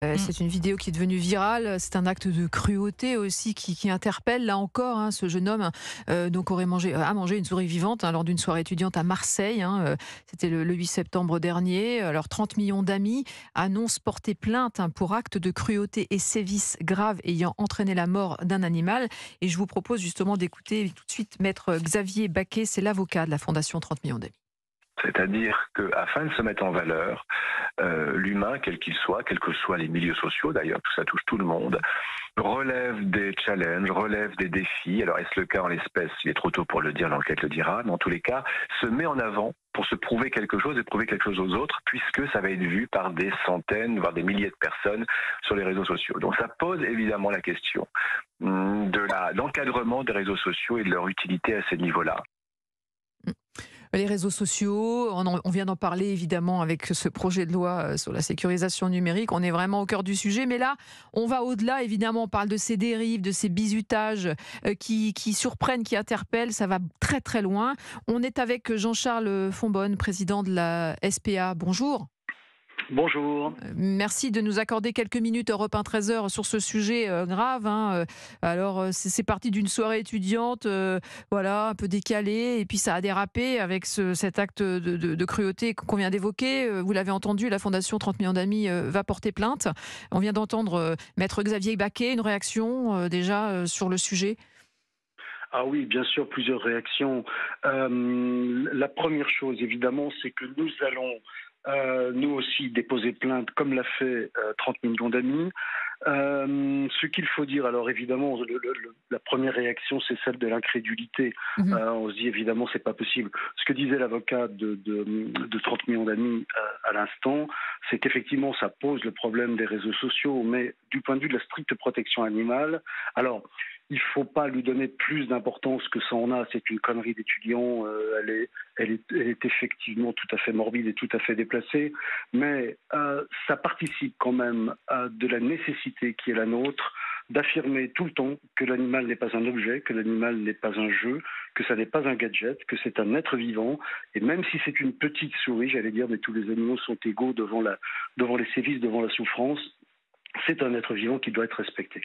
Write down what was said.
C'est une vidéo qui est devenue virale. C'est un acte de cruauté aussi qui interpelle. Là encore, ce jeune homme donc a mangé une souris vivante lors d'une soirée étudiante à Marseille. C'était le 8 septembre dernier. Alors 30 millions d'amis annoncent porter plainte pour acte de cruauté et sévices graves ayant entraîné la mort d'un animal. Et je vous propose justement d'écouter tout de suite Maître Xavier Baquet. C'est l'avocat de la Fondation 30 millions d'amis. C'est-à-dire qu'afin de se mettre en valeur, l'humain, quel qu'il soit, quels que soient les milieux sociaux d'ailleurs, tout ça touche tout le monde, relève des challenges, relève des défis. Alors est-ce le cas en l'espèce? Il est trop tôt pour le dire, l'enquête le dira, mais en tous les cas, se met en avant pour se prouver quelque chose et prouver quelque chose aux autres, puisque ça va être vu par des centaines, voire des milliers de personnes sur les réseaux sociaux. Donc ça pose évidemment la question de l'encadrement des réseaux sociaux et de leur utilité à ces niveaux-là. Les réseaux sociaux, on vient d'en parler évidemment avec ce projet de loi sur la sécurisation numérique. On est vraiment au cœur du sujet. Mais là, on va au-delà. Évidemment, on parle de ces dérives, de ces bizutages qui surprennent, qui interpellent. Ça va très très loin. On est avec Jean-Charles Fonbonne, président de la SPA. Bonjour. Bonjour. Merci de nous accorder quelques minutes Europe 1 13h sur ce sujet grave. Alors, c'est parti d'une soirée étudiante, voilà, un peu décalée, et puis ça a dérapé avec cet acte de cruauté qu'on vient d'évoquer. Vous l'avez entendu, la Fondation 30 millions d'amis va porter plainte. On vient d'entendre Maître Xavier Baquet, une réaction déjà sur le sujet. Ah oui, bien sûr, plusieurs réactions. La première chose, évidemment, c'est que nous allons, nous aussi, déposer plainte, comme l'a fait 30 millions d'amis. Ce qu'il faut dire, alors évidemment, la première réaction, c'est celle de l'incrédulité. Mhm. On se dit évidemment, c'est pas possible. Ce que disait l'avocat de 30 millions d'amis à l'instant, c'est qu'effectivement, ça pose le problème des réseaux sociaux, mais du point de vue de la stricte protection animale, alors, il ne faut pas lui donner plus d'importance que ça en a. C'est une connerie d'étudiant. Elle est effectivement tout à fait morbide et tout à fait déplacée. Mais ça participe quand même de la nécessité qui est la nôtre d'affirmer tout le temps que l'animal n'est pas un objet, que l'animal n'est pas un jeu, que ça n'est pas un gadget, que c'est un être vivant. Et même si c'est une petite souris, j'allais dire, mais tous les animaux sont égaux devant les sévices, devant la souffrance, c'est un être vivant qui doit être respecté.